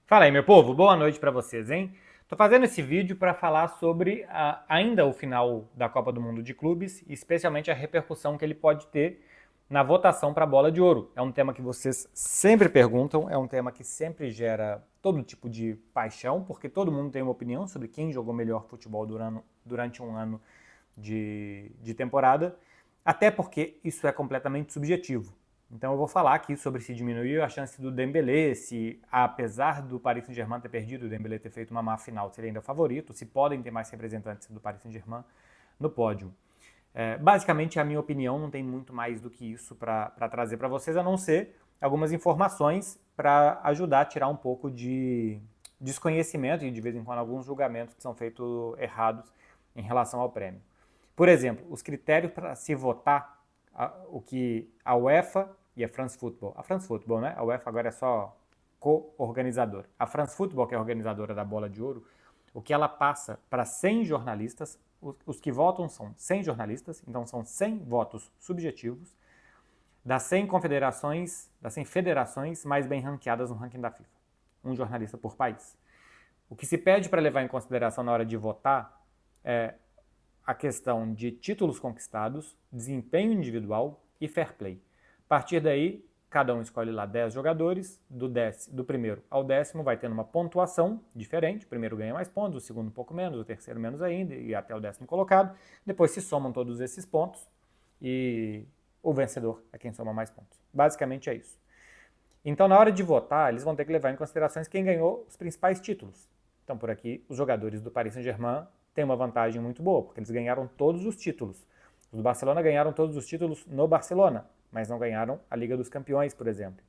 Fala aí, meu povo, boa noite pra vocês, hein? Tô fazendo esse vídeo para falar sobre ainda o final da Copa do Mundo de Clubes, e especialmente a repercussão que ele pode ter na votação para a Bola de Ouro. É um tema que vocês sempre perguntam, é um tema que sempre gera todo tipo de paixão, porque todo mundo tem uma opinião sobre quem jogou melhor futebol durante um ano de temporada, até porque isso é completamente subjetivo. Então eu vou falar aqui sobre se diminuiu a chance do Dembélé, se apesar do Paris Saint-Germain ter perdido, o Dembélé ter feito uma má final, se ele ainda é favorito, se podem ter mais representantes do Paris Saint-Germain no pódio. Basicamente, a minha opinião não tem muito mais do que isso para trazer para vocês, a não ser algumas informações para ajudar a tirar um pouco de desconhecimento e, de vez em quando, alguns julgamentos que são feitos errados em relação ao prêmio. Por exemplo, os critérios para se votar, o que a UEFA e a France Football, né? A UEFA agora é só co-organizadora. A France Football, que é a organizadora da Bola de Ouro, o que ela passa para 100 jornalistas, os que votam são 100 jornalistas, então são 100 votos subjetivos, das 100 confederações, das 100 federações mais bem ranqueadas no ranking da FIFA. Um jornalista por país. O que se pede para levar em consideração na hora de votar é a questão de títulos conquistados, desempenho individual e fair play. A partir daí, cada um escolhe lá 10 jogadores, do primeiro ao décimo vai tendo uma pontuação diferente, o primeiro ganha mais pontos, o segundo um pouco menos, o terceiro menos ainda, e até o décimo colocado. Depois se somam todos esses pontos e o vencedor é quem soma mais pontos. Basicamente é isso. Então, na hora de votar, eles vão ter que levar em consideração quem ganhou os principais títulos. Então, por aqui, os jogadores do Paris Saint-Germain têm uma vantagem muito boa, porque eles ganharam todos os títulos. Os do Barcelona ganharam todos os títulos no Barcelona, mas não ganharam a Liga dos Campeões, por exemplo.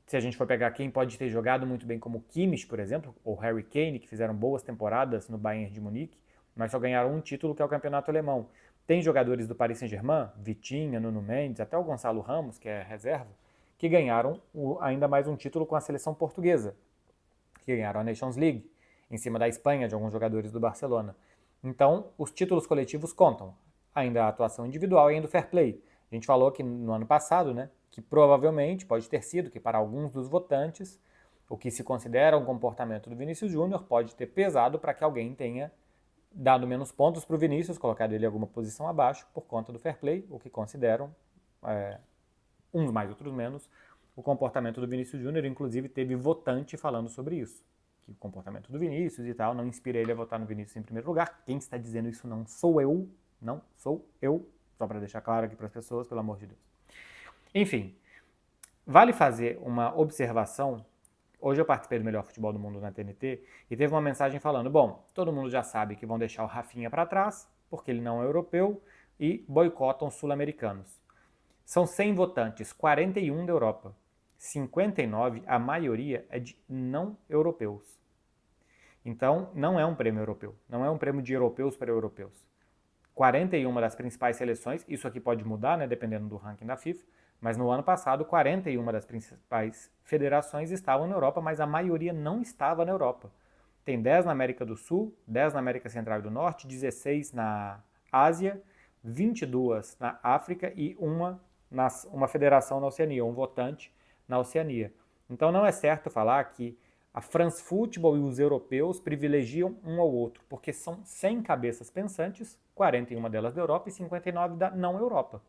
Se a gente for pegar quem pode ter jogado muito bem, como Kimmich, por exemplo, ou Harry Kane, que fizeram boas temporadas no Bayern de Munique, mas só ganharam um título, que é o Campeonato Alemão. Tem jogadores do Paris Saint-Germain, Vitinha, Nuno Mendes, até o Gonçalo Ramos, que é reserva, que ganharam ainda mais um título com a seleção portuguesa, que ganharam a Nations League, em cima da Espanha, de alguns jogadores do Barcelona. Então, os títulos coletivos contam. Ainda a atuação individual e ainda o fair play. A gente falou que no ano passado, né, que provavelmente pode ter sido que para alguns dos votantes, o que se considera um comportamento do Vinícius Júnior pode ter pesado para que alguém tenha dado menos pontos para o Vinícius, colocado ele em alguma posição abaixo por conta do fair play, o que consideram, uns mais, outros menos, o comportamento do Vinícius Júnior. Inclusive teve votante falando sobre isso, que o comportamento do Vinícius e tal não inspira ele a votar no Vinícius em primeiro lugar. Quem está dizendo isso não sou eu, só para deixar claro aqui para as pessoas, pelo amor de Deus. Enfim, vale fazer uma observação. Hoje eu participei do Melhor Futebol do Mundo na TNT e teve uma mensagem falando, bom, todo mundo já sabe que vão deixar o Rafinha para trás, porque ele não é europeu, e boicotam os sul-americanos. São 100 votantes, 41 da Europa. 59, a maioria é de não europeus. Então, não é um prêmio europeu. Não é um prêmio de europeus para europeus. 41 das principais seleções, isso aqui pode mudar, né, dependendo do ranking da FIFA, mas no ano passado, 41 das principais federações estavam na Europa, mas a maioria não estava na Europa. Tem 10 na América do Sul, 10 na América Central e do Norte, 16 na Ásia, 22 na África e uma federação na Oceania, um votante na Oceania. Então não é certo falar que a France Football e os europeus privilegiam um ao outro, porque são 100 cabeças pensantes, 41 delas da Europa e 59 da não Europa.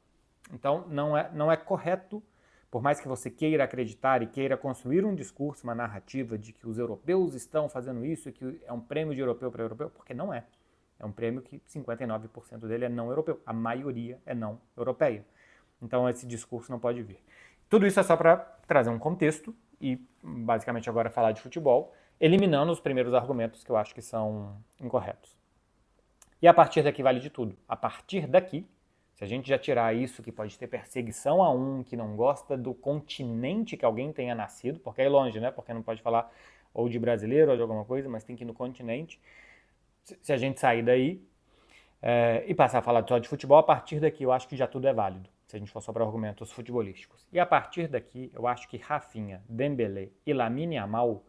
Então não é correto, por mais que você queira acreditar e queira construir um discurso, uma narrativa de que os europeus estão fazendo isso e que é um prêmio de europeu para europeu, porque não é. É um prêmio que 59% dele é não europeu, a maioria é não europeia. Então esse discurso não pode vir. Tudo isso é só para trazer um contexto e basicamente agora falar de futebol, eliminando os primeiros argumentos que eu acho que são incorretos. E a partir daqui vale de tudo. A partir daqui, se a gente já tirar isso que pode ter perseguição a um que não gosta do continente que alguém tenha nascido, porque é longe, né? Porque não pode falar ou de brasileiro ou de alguma coisa, mas tem que ir no continente. Se a gente sair daí e passar a falar só de futebol, a partir daqui eu acho que já tudo é válido, se a gente for só para argumentos futebolísticos. E a partir daqui, eu acho que Rafinha, Dembélé e Lamine Yamal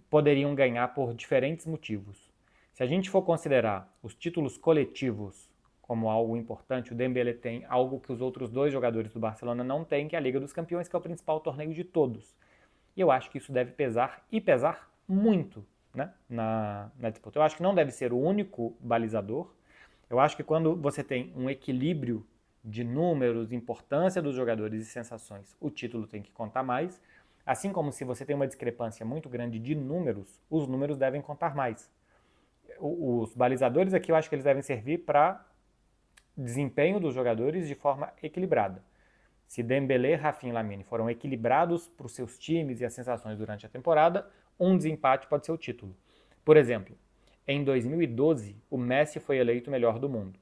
poderiam ganhar por diferentes motivos. Se a gente for considerar os títulos coletivos como algo importante, o Dembélé tem algo que os outros dois jogadores do Barcelona não têm, que é a Liga dos Campeões, que é o principal torneio de todos. E eu acho que isso deve pesar, e pesar muito, né, na disputa. Eu acho que não deve ser o único balizador. Eu acho que quando você tem um equilíbrio de números, importância dos jogadores e sensações, o título tem que contar mais. Assim como se você tem uma discrepância muito grande de números, os números devem contar mais. Os balizadores aqui eu acho que eles devem servir para desempenho dos jogadores de forma equilibrada. Se Dembélé, Rafinha e Lamine foram equilibrados para os seus times e as sensações durante a temporada, um desempate pode ser o título. Por exemplo, em 2012, o Messi foi eleito o melhor do mundo.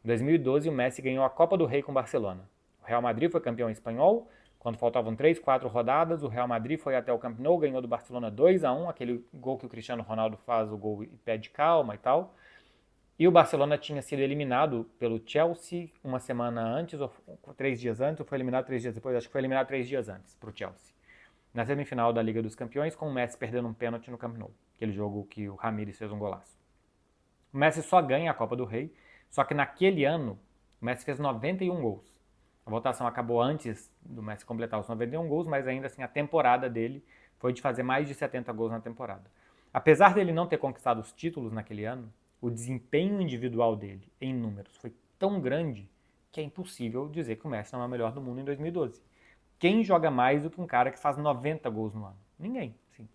Em 2012, o Messi ganhou a Copa do Rei com o Barcelona. O Real Madrid foi campeão espanhol. Quando faltavam 3, 4 rodadas, o Real Madrid foi até o Camp Nou, ganhou do Barcelona 2-1, aquele gol que o Cristiano Ronaldo faz, o gol e pede calma e tal. E o Barcelona tinha sido eliminado pelo Chelsea uma semana antes, ou 3 dias antes, ou foi eliminado 3 dias depois? Acho que foi eliminado 3 dias antes para o Chelsea. Na semifinal da Liga dos Campeões, com o Messi perdendo um pênalti no Camp Nou. Aquele jogo que o Ramires fez um golaço. O Messi só ganha a Copa do Rei, só que naquele ano, o Messi fez 91 gols. A votação acabou antes do Messi completar os 91 gols, mas ainda assim a temporada dele foi de fazer mais de 70 gols na temporada. Apesar dele não ter conquistado os títulos naquele ano, o desempenho individual dele, em números, foi tão grande que é impossível dizer que o Messi não é o melhor do mundo em 2012. Quem joga mais do que um cara que faz 90 gols no ano? Ninguém. Sim.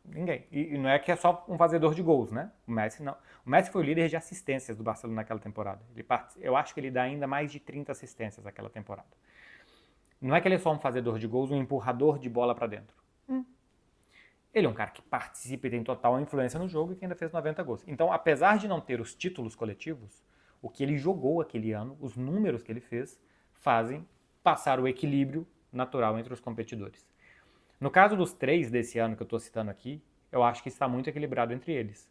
Ninguém. E não é que é só um fazedor de gols, né? O Messi não. O Messi foi o líder de assistências do Barcelona naquela temporada. Eu acho que ele dá ainda mais de 30 assistências naquela temporada. Não é que ele é só um fazedor de gols, um empurrador de bola para dentro. Ele é um cara que participa e tem total influência no jogo e que ainda fez 90 gols. Então, apesar de não ter os títulos coletivos, o que ele jogou aquele ano, os números que ele fez, fazem passar o equilíbrio natural entre os competidores. No caso dos 3 desse ano que eu estou citando aqui, eu acho que está muito equilibrado entre eles.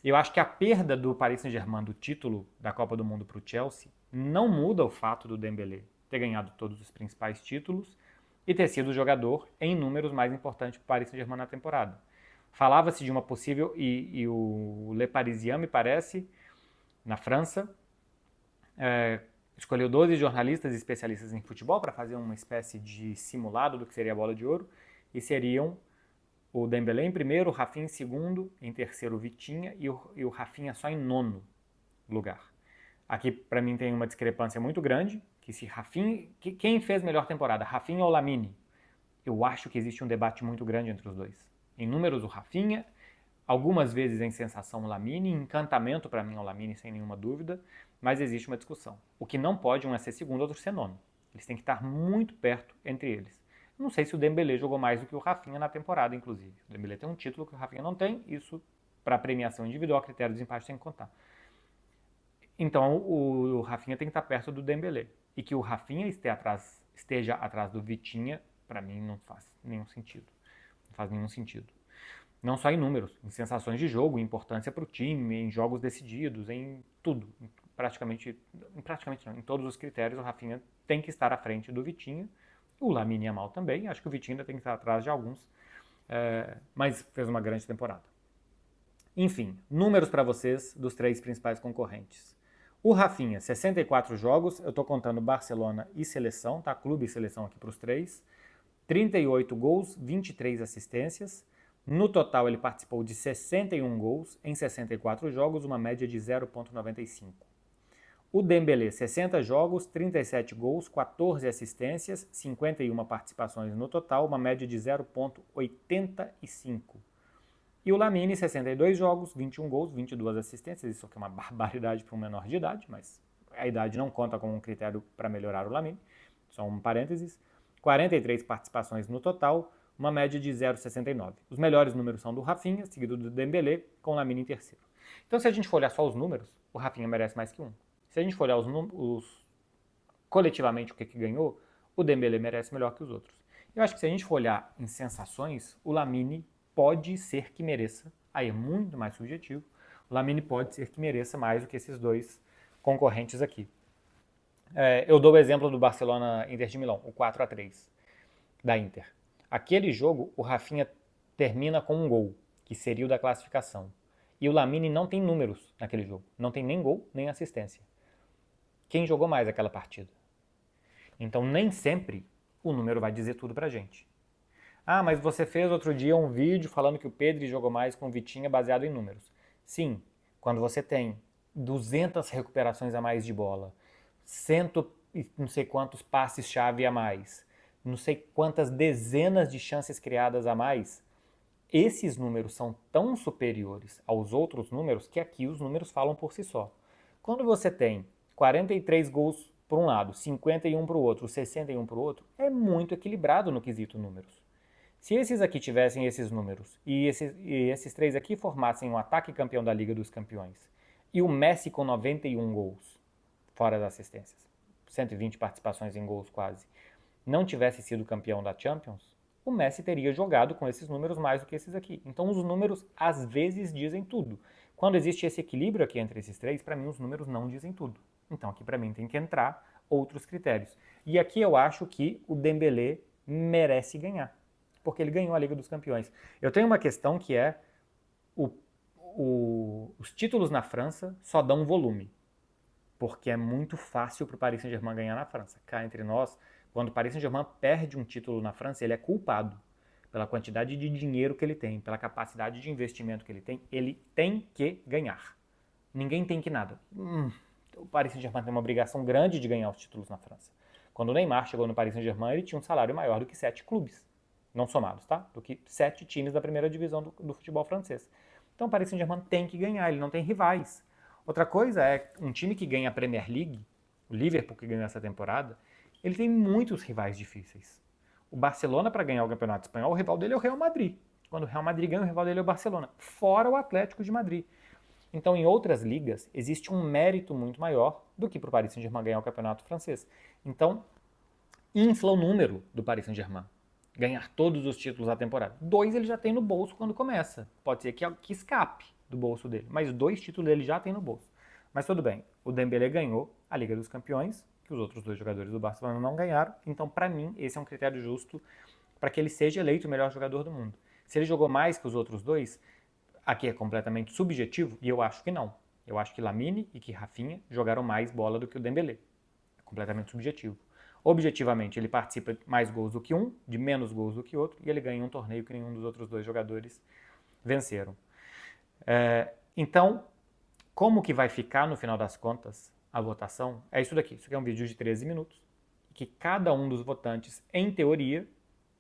Eu acho que a perda do Paris Saint-Germain do título da Copa do Mundo para o Chelsea não muda o fato do Dembélé ter ganhado todos os principais títulos e ter sido o jogador em números mais importantes para o Paris Saint-Germain na temporada. Falava-se de uma possível, e o Le Parisien, me parece, na França, escolheu 12 jornalistas e especialistas em futebol para fazer uma espécie de simulado do que seria a bola de ouro, e seriam o Dembélé em primeiro, o Rafinha em segundo, em terceiro o Vitinha e o Rafinha só em nono lugar. Aqui, para mim, tem uma discrepância muito grande, que se Rafinha... Quem fez melhor temporada, Rafinha ou Lamine? Eu acho que existe um debate muito grande entre os dois. Em números, o Rafinha, algumas vezes em sensação o Lamine, em encantamento para mim o Lamine, sem nenhuma dúvida, mas existe uma discussão. O que não pode um é ser segundo, outro ser nono. Eles têm que estar muito perto entre eles. Não sei se o Dembélé jogou mais do que o Rafinha na temporada, inclusive. O Dembélé tem um título que o Rafinha não tem, isso para premiação individual, critério de desempate tem que contar. Então o Rafinha tem que estar perto do Dembélé. E que o Rafinha esteja atrás do Vitinha, para mim não faz nenhum sentido. Não faz nenhum sentido. Não só em números, em sensações de jogo, em importância para o time, em jogos decididos, em tudo. Praticamente não, em todos os critérios o Rafinha tem que estar à frente do Vitinha. O Lamine Yamal também, acho que o Vitinho ainda tem que estar atrás de alguns, mas fez uma grande temporada. Enfim, números para vocês dos 3 principais concorrentes. O Rafinha, 64 jogos, eu estou contando Barcelona e seleção, tá? Clube e seleção aqui para os 3. 38 gols, 23 assistências. No total ele participou de 61 gols em 64 jogos, uma média de 0,95. O Dembélé, 60 jogos, 37 gols, 14 assistências, 51 participações no total, uma média de 0,85. E o Lamine, 62 jogos, 21 gols, 22 assistências, isso aqui é uma barbaridade para um menor de idade, mas a idade não conta como um critério para melhorar o Lamine, só um parênteses. 43 participações no total, uma média de 0,69. Os melhores números são do Rafinha, seguido do Dembélé, com o Lamine em terceiro. Então se a gente for olhar só os números, o Rafinha merece mais que um. Se a gente for olhar coletivamente o que ganhou, o Dembélé merece melhor que os outros. Eu acho que se a gente for olhar em sensações, o Lamine pode ser que mereça, aí é muito mais subjetivo, o Lamine pode ser que mereça mais do que esses 2 concorrentes aqui. Eu dou o exemplo do Barcelona-Inter de Milão, o 4-3 da Inter. Aquele jogo, o Rafinha termina com um gol, que seria o da classificação. E o Lamine não tem números naquele jogo, não tem nem gol, nem assistência. Quem jogou mais aquela partida? Então nem sempre o número vai dizer tudo pra gente. Ah, mas você fez outro dia um vídeo falando que o Pedri jogou mais com o Vitinha baseado em números. Sim, quando você tem 200 recuperações a mais de bola, cento e não sei quantos passes-chave a mais, não sei quantas dezenas de chances criadas a mais, esses números são tão superiores aos outros números que aqui os números falam por si só. Quando você tem 43 gols por um lado, 51 para o outro, 61 para o outro, é muito equilibrado no quesito números. Se esses aqui tivessem esses números e esses três aqui formassem um ataque campeão da Liga dos Campeões e o Messi com 91 gols, fora das assistências, 120 participações em gols quase, não tivesse sido campeão da Champions, o Messi teria jogado com esses números mais do que esses aqui. Então os números às vezes dizem tudo. Quando existe esse equilíbrio aqui entre esses três, para mim os números não dizem tudo. Então aqui para mim tem que entrar outros critérios. E aqui eu acho que o Dembélé merece ganhar, porque ele ganhou a Liga dos Campeões. Eu tenho uma questão que é os títulos na França só dão volume, porque é muito fácil para o Paris Saint-Germain ganhar na França. Cá entre nós, quando o Paris Saint-Germain perde um título na França, ele é culpado pela quantidade de dinheiro que ele tem, pela capacidade de investimento que ele tem que ganhar. Ninguém tem que nada. O Paris Saint-Germain tem uma obrigação grande de ganhar os títulos na França. Quando o Neymar chegou no Paris Saint-Germain, ele tinha um salário maior do que 7 clubes, não somados, tá? Do que 7 times da primeira divisão do futebol francês. Então o Paris Saint-Germain tem que ganhar, ele não tem rivais. Outra coisa é um time que ganha a Premier League, o Liverpool que ganhou essa temporada, ele tem muitos rivais difíceis. O Barcelona, para ganhar o Campeonato Espanhol, o rival dele é o Real Madrid. Quando o Real Madrid ganha, o rival dele é o Barcelona, fora o Atlético de Madrid. Então, em outras ligas, existe um mérito muito maior do que para o Paris Saint-Germain ganhar o Campeonato Francês. Então, infla o número do Paris Saint-Germain. Ganhar todos os títulos da temporada. 2 ele já tem no bolso quando começa. Pode ser que escape do bolso dele, mas 2 títulos ele já tem no bolso. Mas tudo bem, o Dembélé ganhou a Liga dos Campeões, que os outros 2 jogadores do Barcelona não ganharam. Então, para mim, esse é um critério justo para que ele seja eleito o melhor jogador do mundo. Se ele jogou mais que os outros 2, aqui é completamente subjetivo, e eu acho que não. Eu acho que Lamine e que Rafinha jogaram mais bola do que o Dembélé. É completamente subjetivo. Objetivamente, ele participa de mais gols do que um, de menos gols do que outro, e ele ganha um torneio que nenhum dos outros 2 jogadores venceram. Então, como que vai ficar no final das contas a votação? É isso daqui. Isso aqui é um vídeo de 13 minutos, que cada um dos votantes, em teoria,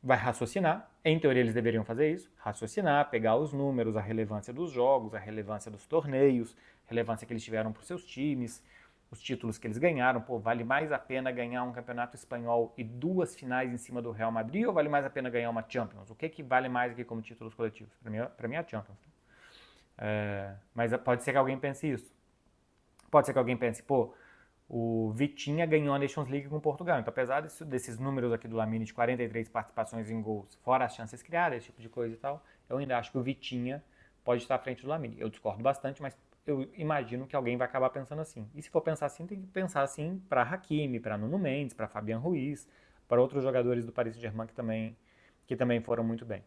vai raciocinar. Em teoria, eles deveriam fazer isso: raciocinar, pegar os números, a relevância dos jogos, a relevância dos torneios, a relevância que eles tiveram para os seus times, os títulos que eles ganharam. Pô, vale mais a pena ganhar um campeonato espanhol e 2 finais em cima do Real Madrid, ou vale mais a pena ganhar uma Champions? O que vale mais aqui como títulos coletivos? Para mim é a Champions. Mas pode ser que alguém pense isso. Pode ser que alguém pense, pô, o Vitinha ganhou a Nations League com Portugal. Então, apesar desses números aqui do Lamine de 43 participações em gols, fora as chances criadas, esse tipo de coisa e tal, eu ainda acho que o Vitinha pode estar à frente do Lamine. Eu discordo bastante, mas eu imagino que alguém vai acabar pensando assim. E se for pensar assim, tem que pensar assim para Hakimi, para Nuno Mendes, para Fabian Ruiz, para outros jogadores do Paris Saint-Germain que também foram muito bem.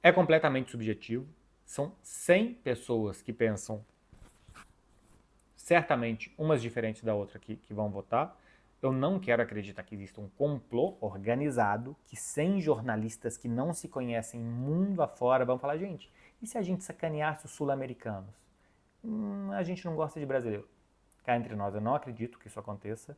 É completamente subjetivo. São 100 pessoas que pensam certamente umas diferentes da outra que vão votar. Eu não quero acreditar que exista um complô organizado, que 100 jornalistas que não se conhecem mundo afora vão falar, gente, e se a gente sacaneasse os sul-americanos? A gente não gosta de brasileiro. Cá entre nós, eu não acredito que isso aconteça.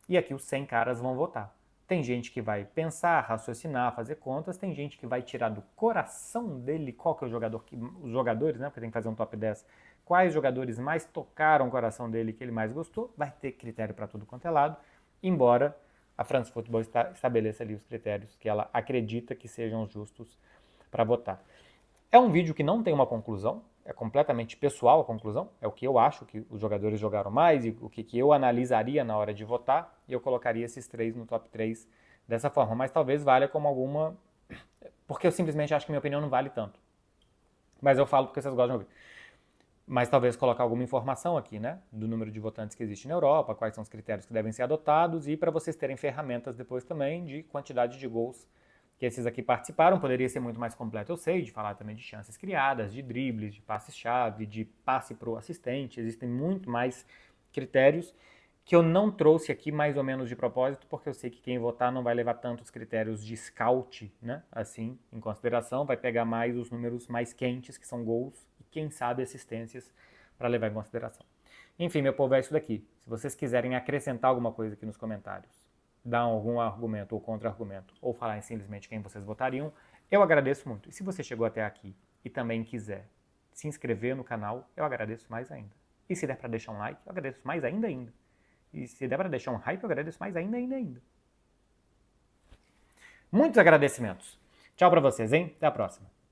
E aqui os 100 caras vão votar. Tem gente que vai pensar, raciocinar, fazer contas, tem gente que vai tirar do coração dele qual que é o jogador, os jogadores, né, porque tem que fazer um top 10, quais jogadores mais tocaram o coração dele que ele mais gostou, vai ter critério para tudo quanto é lado, embora a France Football estabeleça ali os critérios que ela acredita que sejam justos para votar. É um vídeo que não tem uma conclusão, é completamente pessoal a conclusão, é o que eu acho que os jogadores jogaram mais e o que eu analisaria na hora de votar, e eu colocaria esses 3 no top 3 dessa forma, mas talvez valha como alguma, porque eu simplesmente acho que minha opinião não vale tanto. Mas eu falo porque vocês gostam de ouvir. Mas talvez colocar alguma informação aqui, né, do número de votantes que existe na Europa, quais são os critérios que devem ser adotados, e para vocês terem ferramentas depois também de quantidade de gols que esses aqui participaram. Poderia ser muito mais completo, eu sei, de falar também de chances criadas, de dribles, de passes-chave, de passe para o assistente. Existem muito mais critérios que eu não trouxe aqui mais ou menos de propósito, porque eu sei que quem votar não vai levar tantos critérios de scout, né, assim, em consideração, vai pegar mais os números mais quentes, que são gols, e quem sabe assistências, para levar em consideração. Enfim, meu povo, é isso daqui. Se vocês quiserem acrescentar alguma coisa aqui nos comentários, dar algum argumento ou contra-argumento, ou falar em simplesmente quem vocês votariam, eu agradeço muito. E se você chegou até aqui e também quiser se inscrever no canal, eu agradeço mais ainda. E se der para deixar um like, eu agradeço mais ainda. E se der para deixar um hype, eu agradeço mais ainda. Muitos agradecimentos. Tchau para vocês, hein? Até a próxima.